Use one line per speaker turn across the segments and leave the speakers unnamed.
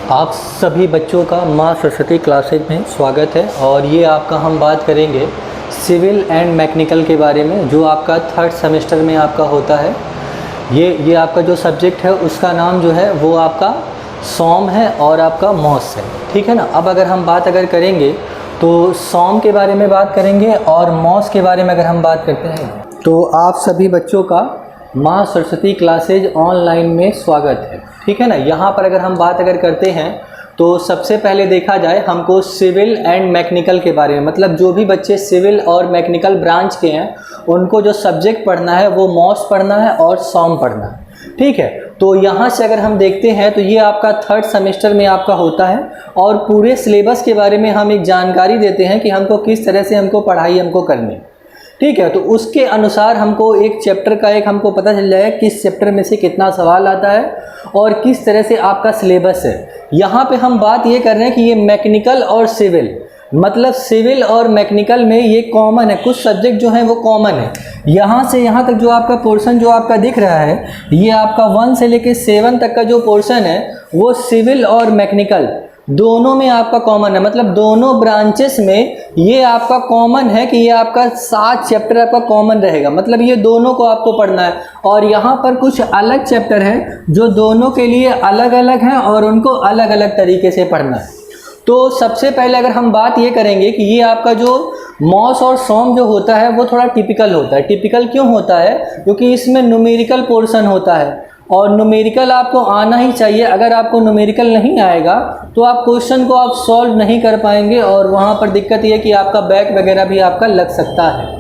आप सभी बच्चों का माँ सरस्वती क्लासेज में स्वागत है। और ये आपका हम बात करेंगे सिविल एंड मैकेनिकल के बारे में, जो आपका थर्ड सेमेस्टर में आपका होता है। ये आपका जो सब्जेक्ट है उसका नाम जो है वो आपका सॉम है और आपका मॉस है, ठीक है ना। अब अगर हम बात करेंगे तो सॉम के बारे में बात करेंगे और मॉस के बारे में अगर हम बात करते हैं तो आप सभी बच्चों का माँ सरस्वती क्लासेज ऑनलाइन में स्वागत है, ठीक है ना। यहाँ पर अगर हम बात करते हैं तो सबसे पहले देखा जाए हमको सिविल एंड मैकेनिकल के बारे में, मतलब जो भी बच्चे सिविल और मैकेनिकल ब्रांच के हैं उनको जो सब्जेक्ट पढ़ना है वो मॉस पढ़ना है और सॉम पढ़ना है, ठीक है। तो यहाँ से अगर हम देखते हैं तो ये आपका थर्ड सेमेस्टर में आपका होता है और पूरे सिलेबस के बारे में हम एक जानकारी देते हैं कि हमको किस तरह से हमको पढ़ाई करनी है, ठीक है। तो उसके अनुसार हमको एक चैप्टर का हमको पता चल जाएगा किस चैप्टर में से कितना सवाल आता है और किस तरह से आपका सिलेबस है। यहाँ पे हम बात ये कर रहे हैं कि ये मैकेनिकल और सिविल, मतलब सिविल और मैकेनिकल में ये कॉमन है, कुछ सब्जेक्ट जो हैं वो कॉमन है। यहाँ से यहाँ तक जो आपका पोर्शन जो आपका दिख रहा है ये आपका 1 से लेकर 7 तक का जो पोर्शन है वो सिविल और मैकेनिकल दोनों में आपका कॉमन है, मतलब दोनों ब्रांचेस में ये आपका कॉमन है कि ये आपका 7 चैप्टर आपका कॉमन रहेगा, मतलब ये दोनों को आपको पढ़ना है। और यहाँ पर कुछ अलग चैप्टर हैं जो दोनों के लिए अलग अलग हैं और उनको अलग अलग तरीके से पढ़ना है। तो सबसे पहले अगर हम बात ये करेंगे कि ये आपका जो मॉस और सॉम जो होता है वो थोड़ा टिपिकल होता है। टिपिकल क्यों होता है? क्योंकि इसमें न्यूमेरिकल पोर्शन होता है और न्यूमेरिकल आपको आना ही चाहिए। अगर आपको न्यूमेरिकल नहीं आएगा तो आप क्वेश्चन को आप सॉल्व नहीं कर पाएंगे और वहाँ पर दिक्कत ये है कि आपका बैक वगैरह भी आपका लग सकता है।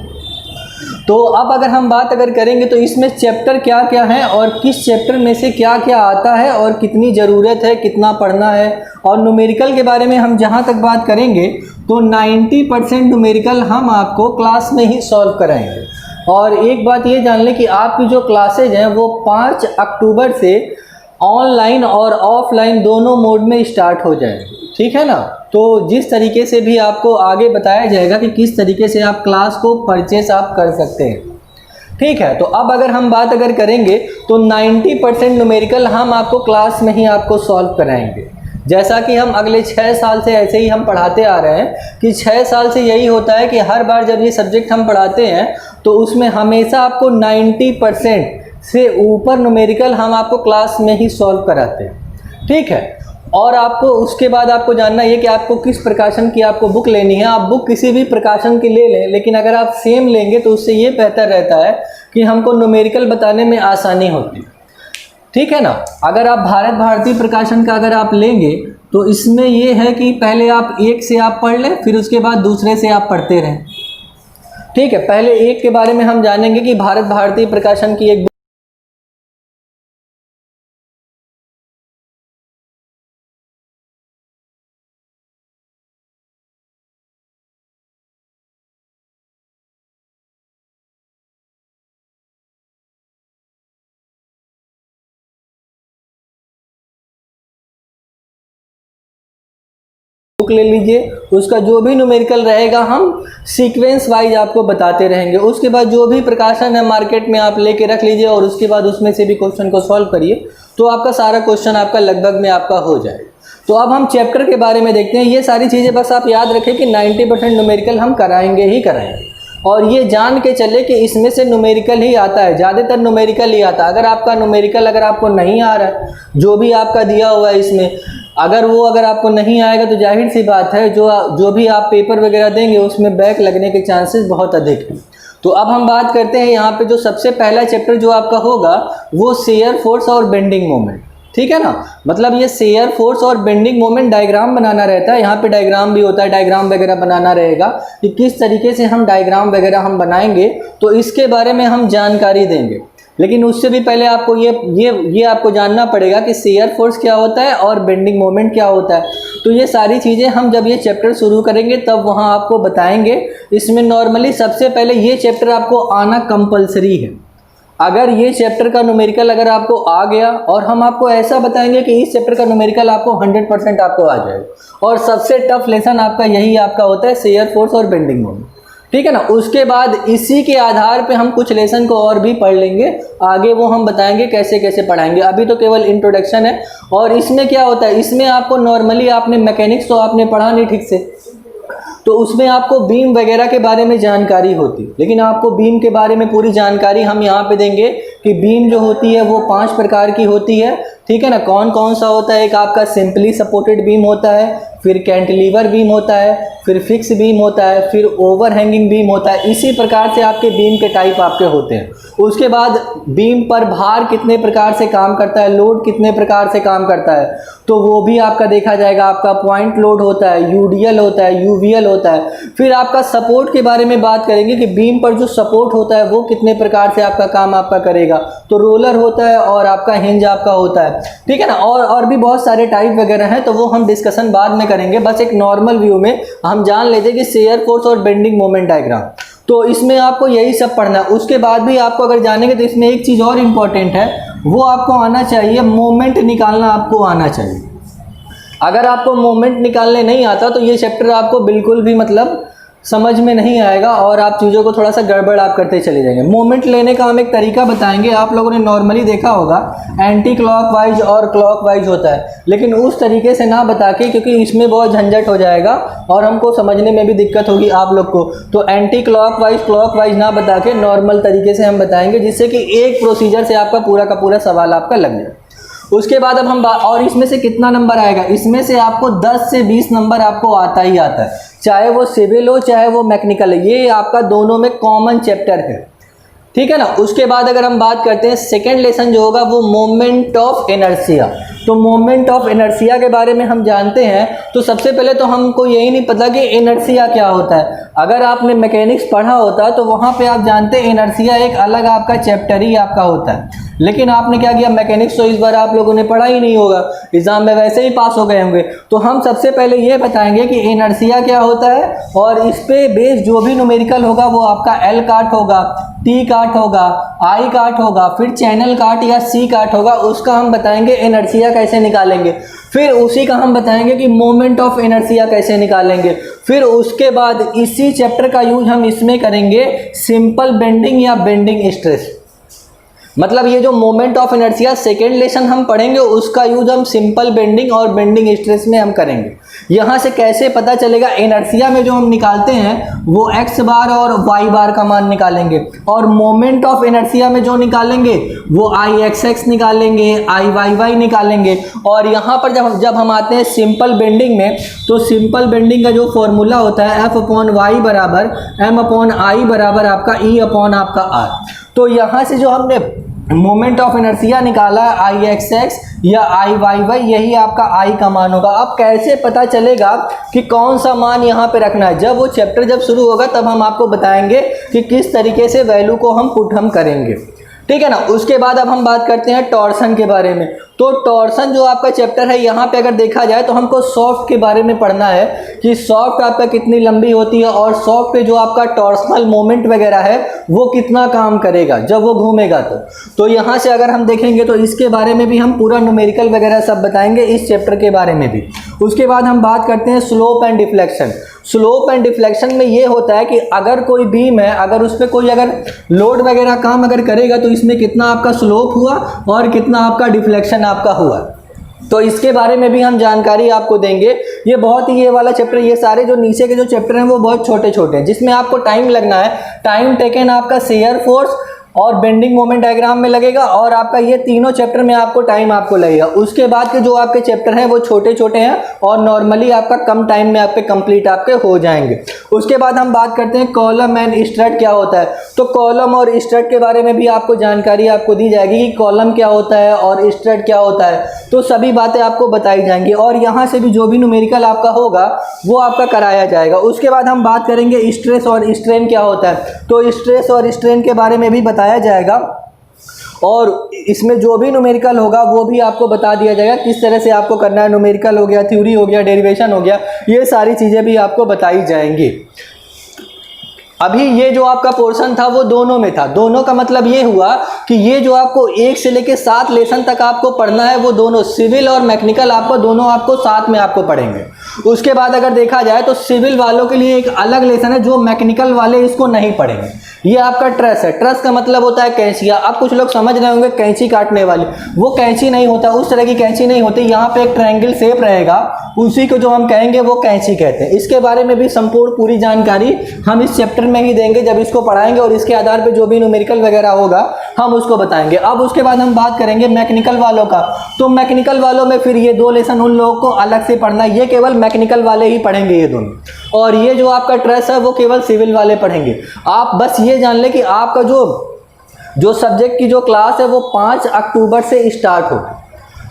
तो अब अगर हम बात करेंगे तो इसमें चैप्टर क्या क्या हैं और किस चैप्टर में से क्या क्या आता है और कितनी ज़रूरत है, कितना पढ़ना है। और न्यूमेरिकल के बारे में हम जहाँ तक बात करेंगे तो 90% न्यूमेरिकल हम आपको क्लास में ही सॉल्व कराएंगे। और एक बात ये जान लें कि आपकी जो क्लासेज हैं वो 5 अक्टूबर से ऑनलाइन और ऑफलाइन दोनों मोड में स्टार्ट हो जाएंगे, ठीक है ना। तो जिस तरीके से भी आपको आगे बताया जाएगा कि किस तरीके से आप क्लास को परचेस आप कर सकते हैं, ठीक है। तो अब अगर हम बात करेंगे तो 90% न्यूमेरिकल हम आपको क्लास में ही आपको सॉल्व कराएंगे। जैसा कि हम अगले 6 साल से ऐसे ही हम पढ़ाते आ रहे हैं कि 6 साल से यही होता है कि हर बार जब ये सब्जेक्ट हम पढ़ाते हैं तो उसमें हमेशा आपको 90% से ऊपर न्यूमेरिकल हम आपको क्लास में ही सॉल्व कराते हैं, ठीक है। और आपको उसके बाद आपको जानना ये कि आपको किस प्रकाशन की आपको बुक लेनी है। आप बुक किसी भी प्रकाशन की ले लें, लेकिन अगर आप सेम लेंगे तो उससे ये बेहतर रहता है कि हमको न्यूमेरिकल बताने में आसानी होती है, ठीक है ना। अगर आप भारत भारती प्रकाशन का अगर आप लेंगे तो इसमें ये है कि पहले आप एक से आप पढ़ लें, फिर उसके बाद दूसरे से आप पढ़ते रहें, ठीक है। पहले एक के बारे में हम जानेंगे कि भारत भारती प्रकाशन की एक बुक ले लीजिए, उसका जो भी न्यूमेरिकल रहेगा हम सीक्वेंस वाइज आपको बताते रहेंगे। उसके बाद जो भी प्रकाशन है मार्केट में आप लेके रख लीजिए और उसके बाद उसमें से भी क्वेश्चन को सॉल्व करिए तो आपका सारा क्वेश्चन आपका लगभग में आपका हो जाए। तो अब हम चैप्टर के बारे में देखते हैं। ये सारी चीज़ें बस आप याद रखें कि 90% न्यूमेरिकल हम कराएंगे ही कराएंगे और ये जान के चले कि इसमें से न्यूमेरिकल ही आता है, ज़्यादातर न्यूमेरिकल ही आता है। अगर आपका न्यूमेरिकल अगर आपको नहीं आ रहा है, जो भी आपका दिया हुआ है इसमें अगर आपको नहीं आएगा तो जाहिर सी बात है जो भी आप पेपर वगैरह देंगे उसमें बैक लगने के चांसेस बहुत अधिक हैं। तो अब हम बात करते हैं यहाँ पे जो सबसे पहला चैप्टर जो आपका होगा वो शेयर फोर्स और बेंडिंग मोमेंट, ठीक है ना। मतलब ये शेयर फोर्स और बेंडिंग मोमेंट डायग्राम बनाना रहता है। यहाँ पे डायग्राम भी होता है, डायग्राम वगैरह बनाना रहेगा कि किस तरीके से हम डायग्राम वगैरह हम बनाएंगे, तो इसके बारे में हम जानकारी देंगे। लेकिन उससे भी पहले आपको ये आपको जानना पड़ेगा कि शेयर फोर्स क्या होता है और बेंडिंग मोमेंट क्या होता है। तो ये सारी चीज़ें हम जब ये चैप्टर शुरू करेंगे तब वहाँ आपको बताएंगे। इसमें नॉर्मली सबसे पहले ये चैप्टर आपको आना कंपलसरी है। अगर ये चैप्टर का न्यूमेरिकल अगर आपको आ गया और हम आपको ऐसा बताएंगे कि इस चैप्टर का न्यूमेरिकल आपको 100% आपको आ जाएगा। और सबसे टफ लेसन आपका यही आपका होता है शेयर फोर्स और बेंडिंग मोमेंट। ठीक है ना। उसके बाद इसी के आधार पे हम कुछ लेसन को और भी पढ़ लेंगे, आगे वो हम बताएंगे कैसे कैसे पढ़ाएंगे। अभी तो केवल इंट्रोडक्शन है। और इसमें क्या होता है, इसमें आपको नॉर्मली आपने मैकेनिक्स तो आपने पढ़ा नहीं ठीक से, तो उसमें आपको बीम वगैरह के बारे में जानकारी होती, लेकिन आपको बीम के बारे में पूरी जानकारी हम यहाँ पे देंगे कि बीम जो होती है वो 5 प्रकार की होती है, ठीक है ना। कौन कौन सा होता है, एक आपका सिंपली सपोर्टेड बीम होता है, फिर कैंटिलीवर बीम होता है, फिर फिक्स बीम होता है, फिर ओवरहैंगिंग बीम होता है। इसी प्रकार से आपके बीम के टाइप आपके होते हैं। उसके बाद बीम पर भार कितने प्रकार से काम करता है, लोड कितने प्रकार से काम करता है, तो वो भी आपका देखा जाएगा। आपका पॉइंट लोड होता है, यूडीएल होता है, यूवीएल होता है। फिर आपका सपोर्ट के बारे में बात करेंगे कि बीम पर जो सपोर्ट होता है वो कितने प्रकार से आपका काम आपका करेगा, तो रोलर होता है और आपका हिंज आपका होता है, ठीक है ना। और भी बहुत सारे टाइप वगैरह हैं, तो वो हम डिस्कशन बाद में करेंगे। बस एक नॉर्मल व्यू में हम जान लेते कि शेयर फोर्स और बेंडिंग मोमेंट डायग्राम, तो इसमें आपको यही सब पढ़ना है। उसके बाद भी आपको अगर जानेंगे तो इसमें एक चीज़ और इम्पॉर्टेंट है, वो आपको आना चाहिए, मोमेंट निकालना आपको आना चाहिए। अगर आपको मोमेंट निकालने नहीं आता तो ये चैप्टर आपको बिल्कुल भी मतलब समझ में नहीं आएगा और आप चीज़ों को थोड़ा सा गड़बड़ आप करते चले जाएंगे। मोमेंट लेने का हम एक तरीका बताएंगे। आप लोगों ने नॉर्मली देखा होगा एंटी क्लॉकवाइज और क्लॉकवाइज होता है, लेकिन उस तरीके से ना बता के, क्योंकि इसमें बहुत झंझट हो जाएगा और हमको समझने में भी दिक्कत होगी आप लोग को। तो एंटी क्लॉकवाइज क्लॉकवाइज ना बता के नॉर्मल तरीके से हम बताएंगे, जिससे कि एक प्रोसीजर से आपका पूरा का पूरा सवाल आपका लग जाए। उसके बाद अब हम और इसमें से कितना नंबर आएगा, इसमें से आपको 10 से 20 नंबर आपको आता ही आता है, चाहे वो सिविल हो चाहे वो मैकेनिकल है। ये आपका दोनों में कॉमन चैप्टर है, ठीक है ना। उसके बाद अगर हम बात करते हैं सेकेंड लेसन जो होगा वो मोमेंट ऑफ इनर्शिया। तो मोमेंट ऑफ इनर्शिया के बारे में हम जानते हैं, तो सबसे पहले तो हमको यही नहीं पता कि इनर्शिया क्या होता है। अगर आपने मैकेनिक्स पढ़ा होता तो वहाँ पे आप जानते हैं इनर्शिया एक अलग आपका चैप्टर ही आपका होता है, लेकिन आपने क्या किया, मैकेनिक्स तो इस बार आप लोगों ने पढ़ा ही नहीं होगा, एग्जाम में वैसे ही पास हो गए होंगे। तो हम सबसे पहले ये बताएंगे कि इनर्शिया क्या होता है, और इस पे बेस जो भी न्यूमेरिकल होगा वो आपका एल काट होगा, टी काट होगा, आई काट होगा, फिर चैनल काट या सी काट होगा, उसका हम बताएंगे इनर्शिया कैसे निकालेंगे। फिर उसी का हम बताएंगे कि मोमेंट ऑफ इनर्शिया कैसे निकालेंगे। फिर उसके बाद इसी चैप्टर का यूज हम इसमें करेंगे सिंपल बेंडिंग या बेंडिंग स्ट्रेस। मतलब ये जो moment of inertia second lesson हम पढ़ेंगे उसका यूज हम सिंपल बेंडिंग और बेंडिंग स्ट्रेस में हम करेंगे। यहाँ से कैसे पता चलेगा, इनर्शिया में जो हम निकालते हैं वो एक्स बार और वाई बार का मान निकालेंगे, और मोमेंट ऑफ इनर्शिया में जो निकालेंगे वो आई एक्स एक्स निकालेंगे, आई वाई वाई निकालेंगे। और यहाँ पर जब हम आते हैं सिंपल बेंडिंग में, तो सिंपल बेंडिंग का जो फॉर्मूला होता है एफ अपॉन वाई बराबर एम अपॉन आई बराबर आपका ई अपॉन आपका आर। तो यहाँ से जो हमने मोमेंट ऑफ इनर्शिया निकाला आई एक्स एक्स या आई वाई वाई, यही आपका आई का मान होगा। अब कैसे पता चलेगा कि कौन सा मान यहाँ पे रखना है, जब वो चैप्टर जब शुरू होगा तब हम आपको बताएंगे कि किस तरीके से वैल्यू को हम पुट हम करेंगे, ठीक है ना। उसके बाद अब हम बात करते हैं टॉर्सन के बारे में। तो टॉर्सन जो आपका चैप्टर है, यहाँ पे अगर देखा जाए तो हमको सॉफ्ट के बारे में पढ़ना है कि सॉफ्ट आपका कितनी लंबी होती है और सॉफ्ट पे जो आपका टॉर्सनल मोमेंट वगैरह है वो कितना काम करेगा जब वो घूमेगा। तो यहाँ से अगर हम देखेंगे तो इसके बारे में भी हम पूरा न्यूमेरिकल वगैरह सब बताएंगे इस चैप्टर के बारे में भी। उसके बाद हम बात करते हैं slope and deflection. Slope and deflection में ये होता है कि अगर कोई बीम है, अगर उस पर कोई अगर लोड वगैरह काम अगर करेगा तो इसमें कितना आपका स्लोप हुआ और कितना आपका डिफ्लेक्शन आपका हुआ। तो इसके बारे में भी हम जानकारी आपको देंगे। ये बहुत ही ये वाला चैप्टर, ये सारे जो नीचे के जो चैप्टर हैं वो बहुत छोटे छोटे हैं, जिसमें आपको टाइम लगना है। टाइम टेकन आपका शेयर फोर्स और बेंडिंग मोमेंट डायग्राम में लगेगा, और आपका ये तीनों चैप्टर में आपको टाइम आपको लगेगा। उसके बाद के जो आपके चैप्टर हैं वो छोटे छोटे हैं और नॉर्मली आपका कम टाइम में आपके कंप्लीट आपके हो जाएंगे। उसके बाद हम बात करते हैं कॉलम एंड स्ट्रट क्या होता है। तो कॉलम और स्ट्रट के बारे में भी आपको जानकारी आपको दी जाएगी कि कॉलम क्या होता है और स्ट्रट क्या होता है, तो सभी बातें आपको बताई जाएंगी। और यहाँ से भी जो भी न्यूमेरिकल आपका होगा वो आपका कराया जाएगा। उसके बाद हम बात करेंगे स्ट्रेस और स्ट्रेन क्या होता है। तो स्ट्रेस और स्ट्रेन के बारे में भी बताया जाएगा, और इसमें जो भी न्यूमेरिकल होगा वो भी आपको बता दिया जाएगा किस तरह से आपको करना है। न्यूमेरिकल हो गया, थ्योरी हो गया, डेरिवेशन हो गया, ये सारी चीज़ें भी आपको बताई जाएंगी। अभी ये जो आपका पोर्शन था वो दोनों में था। दोनों का मतलब ये हुआ कि ये जो आपको 1 से लेकर 7 लेसन तक आपको पढ़ना है वो दोनों सिविल और मैकेनिकल आपको दोनों आपको साथ में आपको पढ़ेंगे। उसके बाद अगर देखा जाए तो सिविल वालों के लिए एक अलग लेसन है जो मैकेनिकल वाले इसको नहीं पढ़ेंगे। ये आपका ट्रस है। ट्रस का मतलब होता है कैंचिया। अब कुछ लोग समझ रहे होंगे कैंची काटने वाली, वो कैंची नहीं होता, उस तरह की कैंची नहीं होती। यहाँ पे एक ट्रायंगल शेप रहेगा, उसी को जो हम कहेंगे वो कैंची कहते हैं। इसके बारे में भी संपूर्ण पूरी जानकारी हम इस चैप्टर में ही देंगे जब इसको पढ़ाएंगे, और इसके आधार पर जो भी न्यूमेरिकल वगैरह होगा हम उसको बताएंगे। अब उसके बाद हम बात करेंगे मैकेनिकल वालों का। तो मैकेनिकल वालों में फिर ये 2 लेसन उन लोगों को अलग से पढ़ना, ये केवल मैकेनिकल वाले ही पढ़ेंगे ये दोनों, और ये जो आपका ट्रस है वो केवल सिविल वाले पढ़ेंगे। आप बस ये जान ले कि आपका जो सब्जेक्ट की जो क्लास है वो 5 अक्टूबर से स्टार्ट होगी,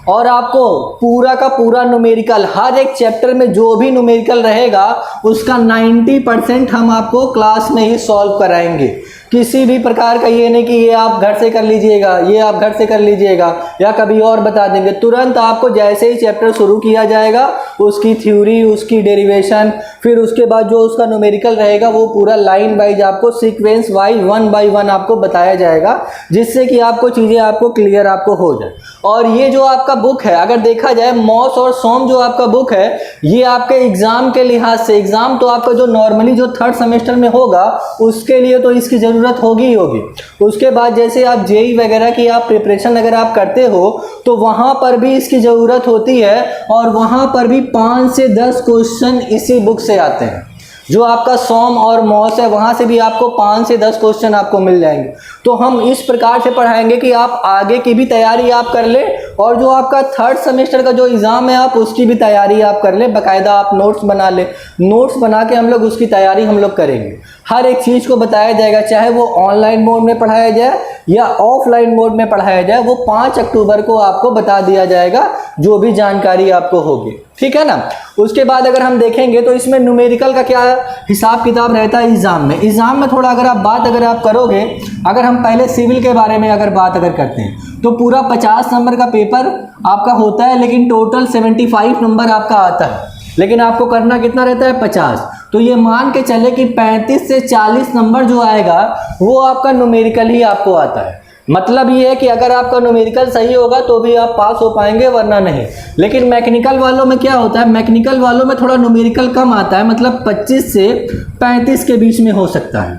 और आपको पूरा का पूरा न्यूमेरिकल, हर एक चैप्टर में जो भी न्यूमेरिकल रहेगा उसका 90% हम आपको क्लास में ही सॉल्व कराएंगे। किसी भी प्रकार का ये नहीं कि ये आप घर से कर लीजिएगा, ये आप घर से कर लीजिएगा या कभी और बता देंगे। तुरंत आपको जैसे ही चैप्टर शुरू किया जाएगा उसकी थ्योरी, उसकी डेरिवेशन, फिर उसके बाद जो उसका न्यूमेरिकल रहेगा वो पूरा लाइन वाइज आपको सीक्वेंस वाइज 1 बाय 1 आपको बताया जाएगा, जिससे कि आपको चीज़ें आपको क्लियर आपको हो जाए। और ये जो आपका बुक है, अगर देखा जाए मॉस और सोम जो आपका बुक है, ये आपके एग्जाम के लिहाज से, एग्जाम तो आपका जो नॉर्मली जो 3rd सेमेस्टर में होगा उसके लिए तो इसकी जरूरत होगी ही होगी। उसके बाद जैसे आप जेई वगैरह की आप प्रिपरेशन अगर आप करते हो तो वहां पर भी इसकी जरूरत होती है, और वहां पर भी 5 से 10 क्वेश्चन इसी बुक से आते हैं। जो आपका सोम और मॉस है वहां से भी आपको 5 से 10 क्वेश्चन आपको मिल जाएंगे। तो हम इस प्रकार से पढ़ाएंगे कि आप आगे की भी तैयारी आप कर ले, और जो आपका 3rd सेमेस्टर का जो एग्जाम है आप उसकी भी तैयारी आप कर ले। बाकायदा आप नोट्स बना ले, नोट्स बना के हम लोग उसकी तैयारी हम लोग करेंगे। हर एक चीज़ को बताया जाएगा, चाहे वो ऑनलाइन मोड में पढ़ाया जाए या ऑफलाइन मोड में पढ़ाया जाए, वो 5 अक्टूबर को आपको बता दिया जाएगा जो भी जानकारी आपको होगी। ठीक है ना। उसके बाद अगर हम देखेंगे तो इसमें न्यूमेरिकल का क्या हिसाब किताब रहता है एग्जाम में। एग्जाम में थोड़ा अगर आप बात अगर आप करोगे, अगर हम पहले सिविल के बारे में अगर बात अगर करते हैं तो पूरा 50 नंबर का पेपर आपका होता है, लेकिन टोटल 75 नंबर आपका आता है, लेकिन आपको करना कितना रहता है 50। तो ये मान के चले कि 35 से 40 नंबर जो आएगा वो आपका न्यूमेरिकल ही आपको आता है। मतलब ये है कि अगर आपका न्यूमेरिकल सही होगा तो भी आप पास हो पाएंगे, वरना नहीं। लेकिन मैकेनिकल वालों में क्या होता है, मैकेनिकल वालों में थोड़ा न्यूमेरिकल कम आता है, मतलब 25 से 35 के बीच में हो सकता है,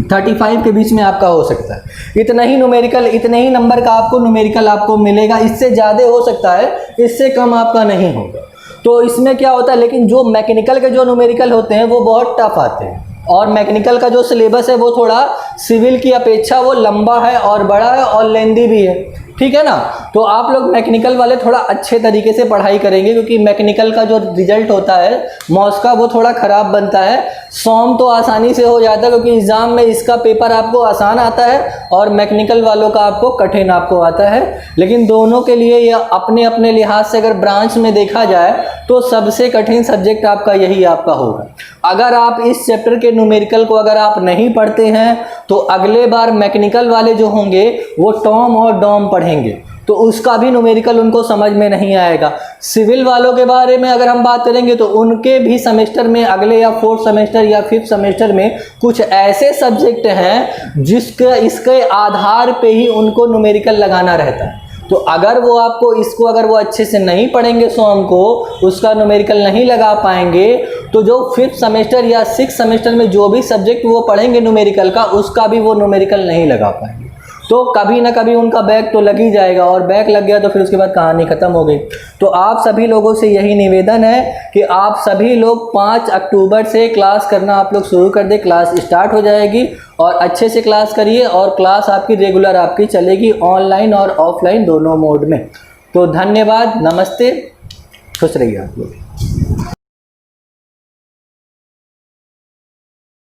35 के बीच में आपका हो सकता है। इतना ही न्यूमेरिकल, इतने ही नंबर का आपको न्यूमेरिकल आपको मिलेगा। इससे ज़्यादा हो सकता है, इससे कम आपका नहीं होगा। तो इसमें क्या होता है, लेकिन जो मैकेनिकल के जो न्यूमेरिकल होते हैं वो बहुत टफ आते हैं, और मैकेनिकल का जो सिलेबस है वो थोड़ा सिविल की अपेक्षा वो लंबा है और बड़ा है और लेंदी भी है। ठीक है ना। तो आप लोग मैकेनिकल वाले थोड़ा अच्छे तरीके से पढ़ाई करेंगे, क्योंकि मैकेनिकल का जो रिजल्ट होता है मॉस का वो थोड़ा ख़राब बनता है। सोम तो आसानी से हो जाता है क्योंकि एग्ज़ाम में इसका पेपर आपको आसान आता है, और मैकेनिकल वालों का आपको कठिन आपको आता है। लेकिन दोनों के लिए ये अपने अपने लिहाज से अगर ब्रांच में देखा जाए तो सबसे कठिन सब्जेक्ट आपका यही आपका होगा। अगर आप इस चैप्टर के न्यूमेरिकल को अगर आप नहीं पढ़ते हैं तो अगले बार मैकेनिकल वाले जो होंगे वो टॉम और डॉम पढ़ेंगे, तो उसका भी न्यूमेरिकल उनको समझ में नहीं आएगा। सिविल वालों के बारे में अगर हम बात करेंगे तो उनके भी सेमेस्टर में, अगले या 4th सेमेस्टर या 5th सेमेस्टर में कुछ ऐसे सब्जेक्ट हैं जिसके इसके आधार पे ही उनको न्यूमेरिकल लगाना रहता है। तो अगर वो आपको इसको अगर वो अच्छे से नहीं पढ़ेंगे, सोम को उसका न्यूमेरिकल नहीं लगा पाएंगे, तो जो 5th सेमेस्टर या 6th सेमेस्टर में जो भी सब्जेक्ट वो पढ़ेंगे न्यूमेरिकल का, उसका भी वो न्यूमेरिकल नहीं लगा पाएंगे। तो कभी ना कभी उनका बैक तो लग ही जाएगा, और बैक लग गया तो फिर उसके बाद कहानी ख़त्म हो गई। तो आप सभी लोगों से यही निवेदन है कि आप सभी लोग 5 अक्टूबर से क्लास करना आप लोग शुरू कर दें। क्लास स्टार्ट हो जाएगी और अच्छे से क्लास करिए, और क्लास आपकी रेगुलर आपकी चलेगी ऑनलाइन और ऑफलाइन दोनों मोड में। तो धन्यवाद, नमस्ते, खुश रहिए आप लोग।